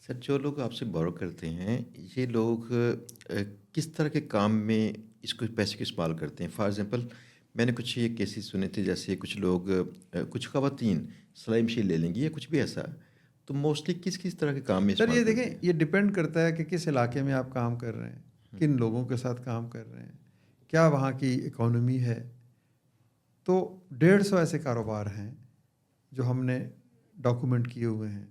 سر جو لوگ آپ سے بورو کرتے ہیں یہ لوگ کس طرح کے کام میں اس کو پیسے کو استعمال کرتے ہیں؟ فار ایگزامپل میں نے کچھ یہ کیسز سنے تھے، جیسے کچھ لوگ کچھ خواتین سلائی مشین لے لیں گی یا کچھ بھی ایسا، تو موسٹلی کس کس طرح کے کام میں سر استعمال یہ کرتے دیکھیں، ہیں؟ یہ ڈپینڈ کرتا ہے کہ کس علاقے میں آپ کام کر رہے ہیں، کن لوگوں کے ساتھ کام کر رہے ہیں، کیا وہاں کی اکانومی ہے. تو 150 ایسے کاروبار ہیں جو ہم نے ڈاکومنٹ کیے ہوئے ہیں.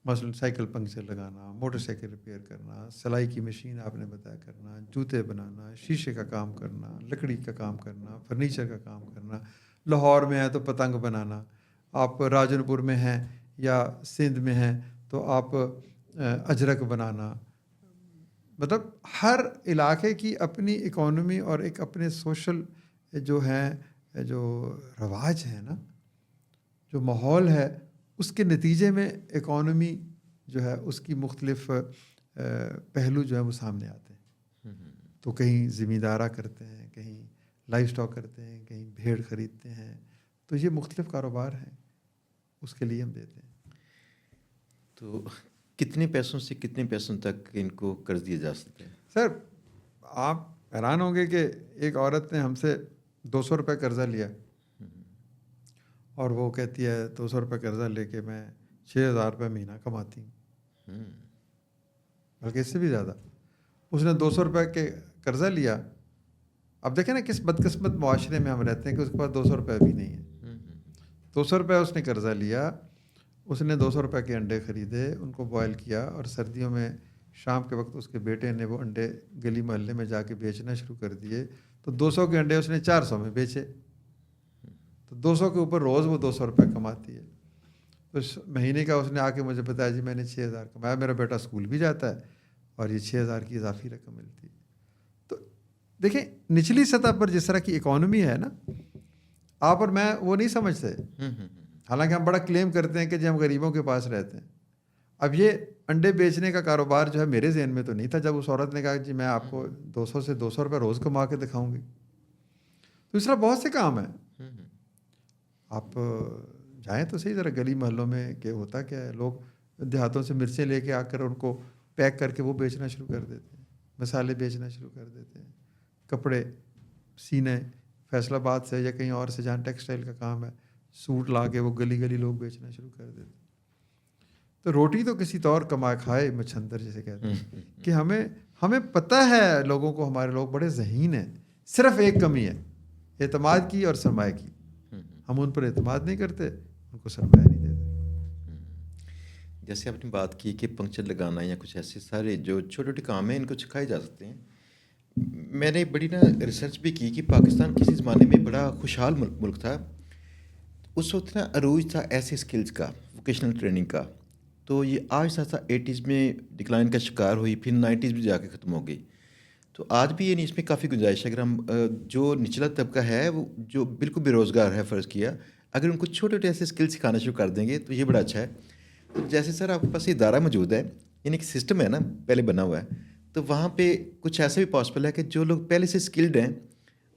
مثلاً سائیکل پنکچر لگانا، موٹر سائیکل ریپیئر کرنا، سلائی کی مشین آپ نے بتایا کرنا، جوتے بنانا، شیشے کا کام کرنا، لکڑی کا کام کرنا، فرنیچر کا کام کرنا. لاہور میں ہے تو پتنگ بنانا، آپ راجن پور میں ہیں یا سندھ میں ہیں تو آپ اجرک بنانا. مطلب ہر علاقے کی اپنی اکانومی اور ایک اپنے سوشل جو ہیں، جو رواج ہیں نا، جو ماحول ہے، اس کے نتیجے میں اکانومی جو ہے اس کی مختلف پہلو جو ہے وہ سامنے آتے ہیں. تو کہیں زمیندارہ کرتے ہیں، کہیں لائف اسٹاک کرتے ہیں، کہیں بھیڑ خریدتے ہیں. تو یہ مختلف کاروبار ہیں، اس کے لیے ہم دیتے ہیں. تو کتنے پیسوں سے کتنے پیسوں تک ان کو قرض دیا جا سکتا ہے؟ سر آپ حیران ہوں گے کہ ایک عورت نے ہم سے 200 روپے قرضہ لیا اور وہ کہتی ہے 200 روپے قرضہ لے کے میں 6,000 روپے مہینہ کماتی ہوں، بلکہ اس سے بھی زیادہ. اس نے 200 روپے کے قرضہ لیا. اب دیکھیں نا کس بدقسمت معاشرے میں ہم رہتے ہیں کہ اس کے پاس 200 روپے بھی نہیں ہے. 200 روپے اس نے قرضہ لیا، اس نے 200 روپے کے انڈے خریدے، ان کو بوائل کیا، اور سردیوں میں شام کے وقت اس کے بیٹے نے وہ انڈے گلی محلے میں جا کے بیچنا شروع کر دیے. تو 200 کے انڈے اس نے 400 میں بیچے. تو 200 کے اوپر روز وہ 200 روپے کماتی ہے. اس مہینے کا اس نے آ کے مجھے بتایا جی میں نے 6,000 کمایا، میرا بیٹا اسکول بھی جاتا ہے اور یہ 6,000 کی اضافی رقم ملتی ہے. تو دیکھیں نچلی سطح پر جس طرح کی اکانومی ہے نا، آپ اور میں وہ نہیں سمجھتے، حالانکہ ہم بڑا کلیم کرتے ہیں کہ جی ہم غریبوں کے پاس رہتے ہیں. اب یہ انڈے بیچنے کا کاروبار جو ہے میرے ذہن میں تو نہیں تھا جب اس عورت نے کہا جی میں آپ کو 200 سے 200 روپے روز کما کے دکھاؤں گی. تو اس طرح بہت سے کام ہیں. آپ جائیں تو صحیح ذرا گلی محلوں میں کہ ہوتا کیا ہے، لوگ دیہاتوں سے مرچیں لے کے آ کر ان کو پیک کر کے وہ بیچنا شروع کر دیتے ہیں، مسالے بیچنا شروع کر دیتے ہیں، کپڑے سینے فیصل آباد سے یا کہیں اور سے جہاں ٹیکسٹائل کا کام ہے سوٹ لا کے وہ گلی گلی لوگ بیچنا شروع کر دیتے ہیں. تو روٹی تو کسی طور کما کھائے مچھندر جسے کہتے ہیں کہ ہمیں پتہ ہے لوگوں کو، ہمارے لوگ بڑے ذہین ہیں. صرف ایک کمی ہے اعتماد کی اور سرمایہ کی. ہم ان پر اعتماد نہیں کرتے، ان کو سرمایہ نہیں دیتے. جیسے آپ نے بات کی کہ پنکچر لگانا یا کچھ ایسے سارے جو چھوٹے چھوٹے کام ہیں ان کو سکھائے جا سکتے ہیں. میں نے بڑی ریسرچ بھی کی کہ پاکستان کسی زمانے میں بڑا خوشحال ملک تھا. اس وقت عروج تھا ایسے اسکلز کا، ووکیشنل ٹریننگ کا. تو یہ آج آہستہ 80s میں ڈکلائن کا شکار ہوئی، پھر 90s میں جا کے ختم ہو گئی. تو آج بھی اس میں کافی گنجائش ہے. اگر ہم جو نچلا طبقہ ہے وہ جو بالکل بے روزگار ہے فرض کیا، اگر ان کو چھوٹے چھوٹے ایسے اسکل سکھانا شروع کر دیں گے تو یہ بڑا اچھا ہے. تو جیسے سر آپ کے پاس ادارہ موجود ہے، یعنی ایک سسٹم ہے نا پہلے بنا ہوا ہے، تو وہاں پہ کچھ ایسا بھی پاسبل ہے کہ جو لوگ پہلے سے اسکلڈ ہیں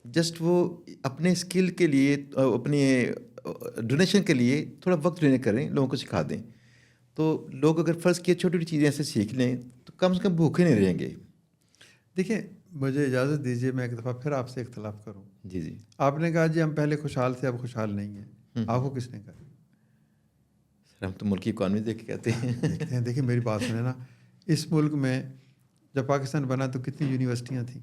جسٹ وہ اپنے اسکل کے لیے اپنے ڈونیشن کے لیے تھوڑا وقت ڈونیٹ کریں، لوگوں کو سکھا دیں. تو لوگ اگر فرض کیے چھوٹی چھوٹی چیزیں ایسے سیکھ لیں تو کم سے کم بھوکے نہیں رہیں گے. دیکھیں مجھے اجازت دیجیے میں ایک دفعہ پھر آپ سے اختلاف کروں. جی جی. آپ نے کہا جی ہم پہلے خوشحال تھے اب خوشحال نہیں ہیں. آپ کو کس نے کہا؟ سر ہم تو ملک کی اکانومی دیکھ کے کہتے ہیں. دیکھتے ہیں. دیکھیں میری بات سنیں نا، اس ملک میں جب پاکستان بنا تو کتنی یونیورسٹیاں تھیں؟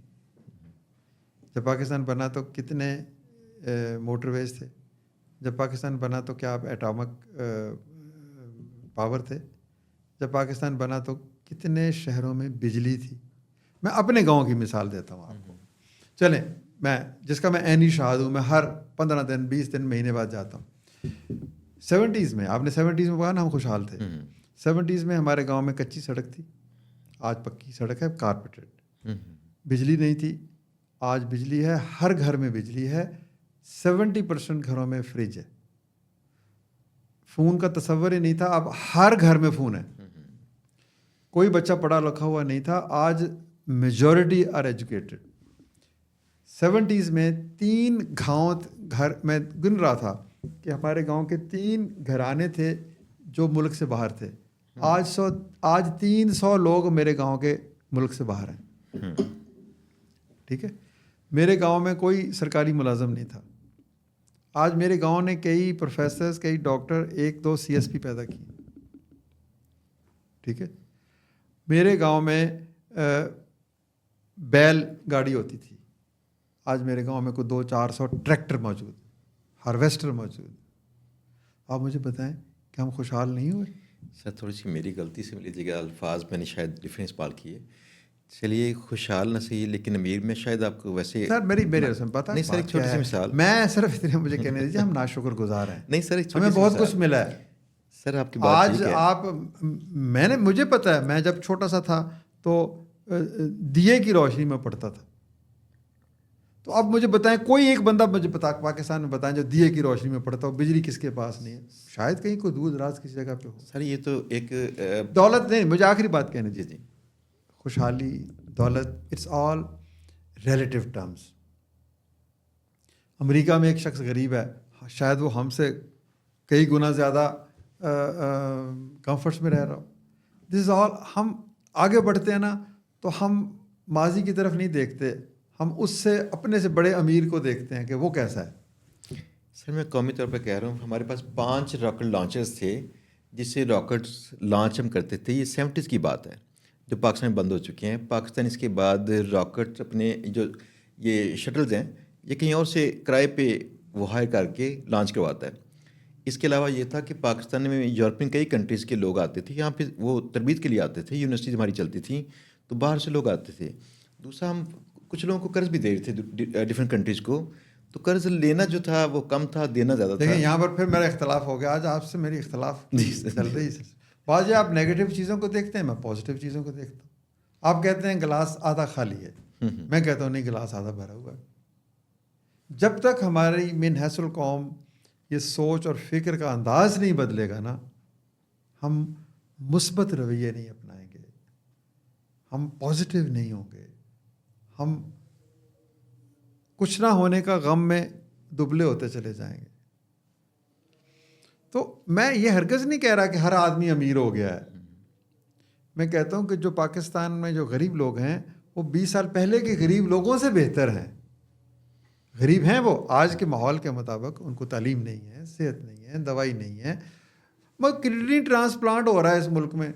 جب پاکستان بنا تو کتنے موٹر ویز تھے؟ جب پاکستان بنا تو کیا آپ ایٹامک پاور تھے؟ جب پاکستان بنا تو کتنے شہروں میں بجلی تھی؟ میں اپنے گاؤں کی مثال دیتا ہوں آپ کو. چلیں میں جس کا میں عینی شاہد ہوں، میں ہر 15 دن 20 دن مہینے بعد جاتا ہوں. 70s میں آپ نے 70s میں کہا نا ہم خوشحال تھے. 70s میں ہمارے گاؤں میں کچی سڑک تھی، آج پکی سڑک ہے کارپیٹڈ. بجلی نہیں تھی، آج بجلی ہے، ہر گھر میں بجلی ہے. 70% گھروں میں فریج ہے. فون کا تصور ہی نہیں تھا، اب ہر گھر میں فون ہے. کوئی بچہ پڑھا لکھا ہوا نہیں تھا، آج میجورٹی آر ایجوکیٹڈ. 70s میں 3 گاؤں گھر میں گن رہا تھا کہ ہمارے گاؤں کے 3 گھرانے تھے جو ملک سے باہر تھے. آج 300 لوگ میرے گاؤں کے ملک سے باہر ہیں. ٹھیک ہے. میرے گاؤں میں کوئی سرکاری ملازم نہیں تھا. آج میرے گاؤں نے کئی پروفیسرز, کئی ڈاکٹر, 1-2 CSP پیدا کی. ٹھیک ہے. میرے گاؤں میں بیل گاڑی ہوتی تھی. آج میرے گاؤں میں کوئی 200-400 ٹریکٹر موجود, ہارویسٹر موجود. آپ مجھے بتائیں کہ ہم خوشحال نہیں ہوئے؟ سر تھوڑی سی میری غلطی سے لیجیے گا, الفاظ میں نے شاید ڈفرینس پال کیے. چلیے خوشحال نہ صحیح, لیکن امیر میں شاید آپ کو ویسے سر میرے رسم پتہ نہیں سر, ایک چھوٹی سی مثال. میں صرف اتنے مجھے کہنے دیجیے, ہم ناشکر گزار ہیں. نہیں سر, ایک ہمیں چھوٹی سی بہت مثال. کچھ ملا ہے. سر آپ کی بات آج ٹھیک ہے. آپ مجھے پتہ ہے, میں جب چھوٹا سا تھا تو دیے کی روشنی میں پڑھتا تھا. تو اب مجھے بتائیں, کوئی ایک بندہ مجھے پاکستان میں بتائیں جو دیے کی روشنی میں پڑھتا ہو. بجلی کس کے پاس نہیں ہے؟ شاید کہیں کوئی دور دراز کسی جگہ پہ ہو. سر یہ تو ایک دولت نہیں, مجھے آخری بات کہنے جی دیجیے. جی. خوشحالی, دولت, اٹس آل ریلیٹیو ٹرمز. امریکہ میں ایک شخص غریب ہے, شاید وہ ہم سے کئی گنا زیادہ کمفرٹس میں رہ رہا ہو. دس از آل. ہم آگے بڑھتے ہیں نا تو ہم ماضی کی طرف نہیں دیکھتے, ہم اس سے اپنے سے بڑے امیر کو دیکھتے ہیں کہ وہ کیسا ہے. سر میں قومی طور پہ کہہ رہا ہوں, ہمارے پاس 5 راکٹ لانچرز تھے جس سے راکٹس لانچ ہم کرتے تھے. یہ 70s کی بات ہے جو پاکستان میں بند ہو چکے ہیں. پاکستان اس کے بعد راکٹ اپنے جو یہ شٹلز ہیں یہ کہیں اور سے کرائے پہ وہ ہائر کر کے لانچ کرواتا ہے. اس کے علاوہ یہ تھا کہ پاکستان میں یورپین کئی کنٹریز کے لوگ آتے تھے یہاں پہ, وہ تربیت کے لیے آتے تھے. یونیورسٹیز ہماری چلتی تھیں تو باہر سے لوگ آتے تھے. دوسرا, ہم کچھ لوگوں کو قرض بھی دے رہے تھے ڈفرینٹ کنٹریز کو, تو قرض لینا جو تھا وہ کم تھا, دینا زیادہ تھا. دیکھیں یہاں پر پھر میرا اختلاف ہو گیا. آج آپ سے میری اختلاف چل رہی ہے. بعض آپ نیگیٹو چیزوں کو دیکھتے ہیں, میں پازیٹیو چیزوں کو دیکھتا ہوں. آپ کہتے ہیں گلاس آدھا خالی ہے, میں کہتا ہوں نہیں, گلاس آدھا بھرا ہوا ہے. جب تک ہماری من حیث القوم یہ سوچ اور فکر کا انداز نہیں بدلے گا نا, ہم مثبت رویے نہیں اپنائیں گے, ہم پازیٹیو نہیں ہوں گے, ہم کچھ نہ ہونے کا غم میں دبلے ہوتے چلے جائیں گے. تو میں یہ ہرگز نہیں کہہ رہا کہ ہر آدمی امیر ہو گیا ہے. میں کہتا ہوں کہ جو پاکستان میں جو غریب لوگ ہیں وہ 20 سال پہلے کے غریب لوگوں سے بہتر ہیں. غریب ہیں وہ آج کے ماحول کے مطابق, ان کو تعلیم نہیں ہے, صحت نہیں ہے, دوائی نہیں ہے, مگر کڈنی ٹرانسپلانٹ ہو رہا ہے اس ملک میں.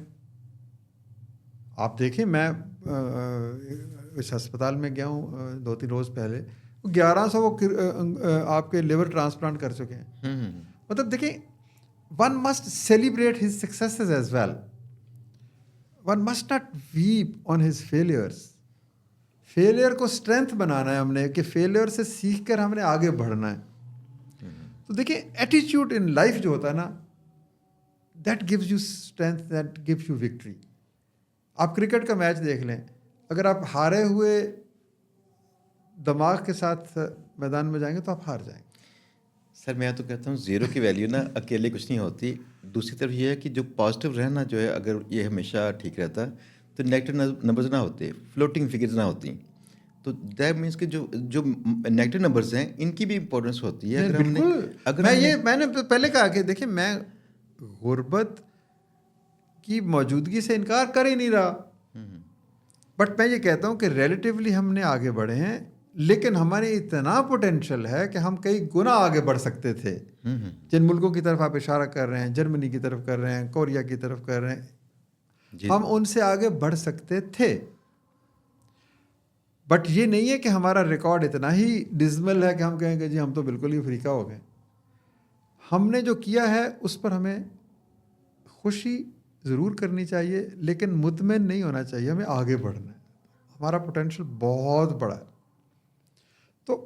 آپ دیکھیں, میں اس ہسپتال میں گیا ہوں 2-3 روز پہلے, 1100 وہ آپ کے لیور ٹرانسپلانٹ کر چکے ہیں. مطلب دیکھیں, one must celebrate his successes as well, one must not weep on his failures. Failure کو اسٹرینتھ بنانا ہے ہم نے, کہ فیلئر سے سیکھ کر ہم نے آگے بڑھنا ہے. تو دیکھیں ایٹیچیوڈ ان لائف جو ہوتا ہے نا, that gives you strength, that gives you victory. آپ کرکٹ کا میچ دیکھ لیں, اگر آپ ہارے ہوئے دماغ کے ساتھ میدان میں جائیں گے تو آپ ہار جائیں گے. سر میں تو کہتا ہوں زیرو کی ویلیو نا اکیلے کچھ نہیں ہوتی. دوسری طرف یہ ہے کہ جو پازیٹیو رہنا جو ہے, اگر یہ ہمیشہ ٹھیک رہتا تو نیگیٹو نمبرز نہ ہوتے, فلوٹنگ فگرز نہ ہوتی. تو دیٹ مینس کہ جو نیگیٹو نمبرز ہیں ان کی بھی امپورٹنس ہوتی ہے. بالکل, میں نے پہلے کہا کہ دیکھیں میں غربت کی موجودگی سے انکار کر ہی نہیں رہا, بٹ میں یہ کہتا ہوں کہ ریلیٹیولی ہم نے آگے بڑھے ہیں, لیکن ہمارے اتنا پوٹینشیل ہے کہ ہم کئی گنا آگے بڑھ سکتے تھے. جن ملکوں کی طرف آپ اشارہ کر رہے ہیں, جرمنی کی طرف کر رہے ہیں, کوریا کی طرف کر رہے ہیں, ہم ان سے آگے بڑھ سکتے تھے. بٹ یہ نہیں ہے کہ ہمارا ریکارڈ اتنا ہی ڈزمل ہے کہ ہم کہیں کہ جی ہم تو بالکل ہی افریقہ ہو گئے. ہم نے جو کیا ہے اس پر ہمیں خوشی ضرور کرنی چاہیے, لیکن مطمئن نہیں ہونا چاہیے. ہمیں آگے بڑھنا ہے, ہمارا پوٹینشیل بہت بڑا ہے. تو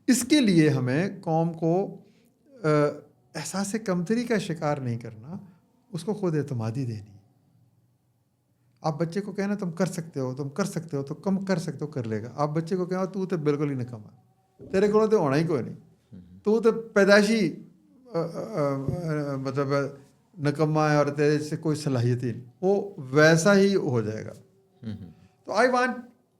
اس کے لیے ہمیں قوم کو احساس کمتری کا شکار نہیں کرنا, اس کو خود اعتمادی دینی. آپ بچے کو کہنا تم کر سکتے ہو, تم کر سکتے ہو, تو کم کر سکتے ہو, کر لے گا. آپ بچے کو کہنا تو بالکل ہی نکما, تیرے کو تو ہونا ہی کوئی نہیں, تو پیدائشی مطلب نکما ہے اور تیرے سے کوئی صلاحیت ہی نہیں, وہ ویسا ہی ہو جائے گا. تو I want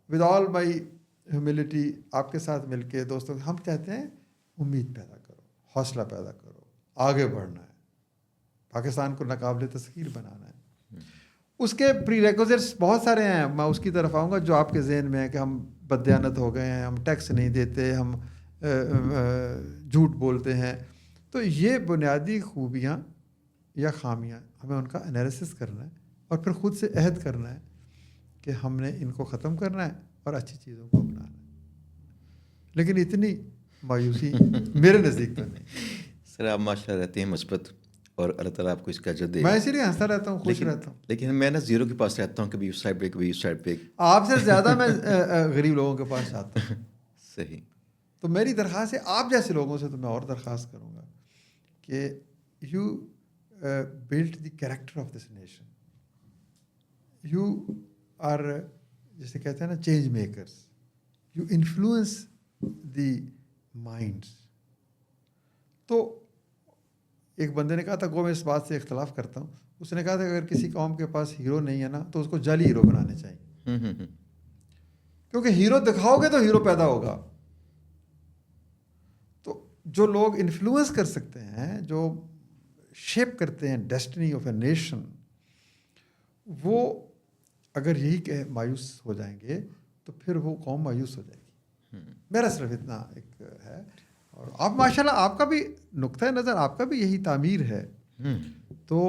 with all my humility آپ کے ساتھ مل کے دوستوں, ہم کہتے ہیں امید پیدا کرو, حوصلہ پیدا کرو, آگے بڑھنا ہے, پاکستان کو ناقابل تسخیر بنانا ہے. اس کے پری ریکوزٹس بہت سارے ہیں، میں اس کی طرف آؤں گا جو آپ کے ذہن میں ہے کہ ہم بددیانت ہو گئے ہیں، ہم ٹیکس نہیں دیتے، ہم جھوٹ بولتے ہیں. تو یہ بنیادی خوبیاں یا خامیاں ہمیں ان کا انالیسس کرنا ہے اور پھر خود سے عہد کرنا ہے کہ ہم نے ان کو ختم کرنا ہے اور اچھی چیزوں کو اپنانا ہے. لیکن اتنی مایوسی میرے نزدیک تو نہیں. سر آپ ماشاء اللہ رہتے ہیں مثبت، اور اللہ تعالیٰ آپ کو اس کا اجر دے. میں اسی لیے ہنستا رہتا ہوں، خوش رہتا ہوں. لیکن میں نا زیرو کے پاس رہتا ہوں، کبھی اس سائڈ پہ کبھی اس سائڈ پہ. آپ سے زیادہ میں غریب لوگوں کے پاس جاتا ہوں. صحیح. تو میری درخواست ہے آپ جیسے لوگوں سے، تو میں اور درخواست کروں گا کہ you build the character of this nation. You are جسے کہتے ہیں نا change makers. You influence the minds. تو ایک بندے نے کہا تھا، میں اس بات سے اختلاف کرتا ہوں، اس نے کہا تھا اگر کسی قوم کے پاس ہیرو نہیں ہے نا تو اس کو جعلی ہیرو بنانے چاہیے، کیونکہ ہیرو دکھاؤ گے تو ہیرو پیدا ہوگا. تو جو لوگ انفلوئنس کر سکتے ہیں، جو شیپ کرتے ہیں ڈیسٹنی آف اے نیشن، وہ اگر یہی کہ مایوس ہو جائیں گے تو پھر وہ قوم مایوس ہو جائے گی. میرا صرف اتنا ایک ہے. اور آپ ماشاءاللہ آپ کا بھی نقطۂ نظر، آپ کا بھی یہی تعمیر ہے، تو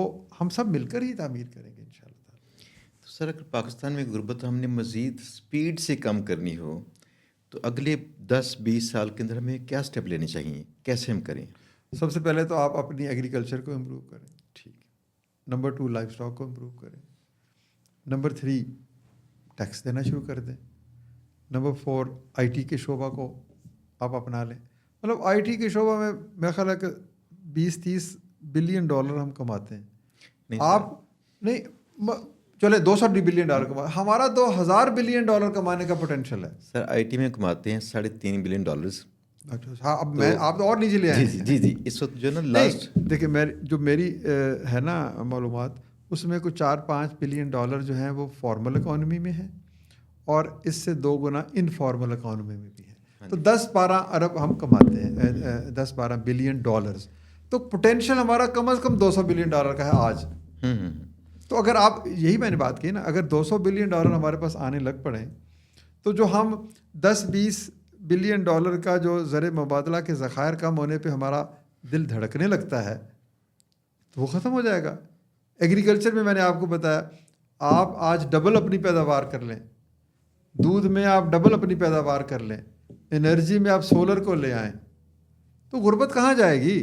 ہم سب مل کر ہی تعمیر کریں گے انشاءاللہ. تو سر اگر پاکستان میں غربت ہم نے مزید سپیڈ سے کم کرنی ہو تو اگلے 10-20 سال کے اندر ہمیں کیا سٹیپ لینے چاہیے، کیسے ہم کریں؟ سب سے پہلے تو آپ اپنی ایگریکلچر کو امپروو کریں. ٹھیک. نمبر 2 لائف اسٹاک کو امپروو کریں. نمبر 3 ٹیکس دینا شروع کر دیں. نمبر 4 آئی ٹی کے شعبہ کو آپ اپنا لیں. مطلب آئی ٹی کے شعبہ میں میرا خیال ہے کہ 20-30 بلین ڈالر ہم کماتے ہیں. آپ نہیں چلے 200 بلین ڈالر کماتے، ہمارا 2000 بلین ڈالر کمانے کا پوٹینشیل ہے. سر آئی ٹی میں کماتے ہیں 3.5 بلین ڈالرز. ہاں اب میں آپ تو اور نیچے لے آئے ہیں. جی اس وقت جو ہے نا لاسٹ دیکھیں میری ہے نا معلومات، اس میں کچھ 4-5 بلین ڈالر جو ہیں وہ فارمل اکانومی میں ہیں، اور اس سے 2 گنا انفارمل اکانومی میں بھی ہیں. تو 10-12 ارب ہم کماتے ہیں، 10-12 بلین ڈالرز. تو پوٹینشیل ہمارا کم از کم 200 بلین ڈالر کا ہے آج. تو اگر آپ یہی میں نے بات کی نا، اگر 200 بلین ڈالر ہمارے پاس آنے لگ پڑیں تو جو ہم 10-20 بلین ڈالر کا جو زر مبادلہ کے ذخائر کم ہونے پہ ہمارا دل دھڑکنے لگتا ہے تو وہ ختم ہو جائے گا. ایگریکلچر میں نے آپ کو بتایا، آپ آج ڈبل اپنی پیداوار کر لیں، دودھ میں آپ ڈبل اپنی پیداوار کر لیں، انرجی میں آپ سولر کو لے آئیں، تو غربت کہاں جائے گی؟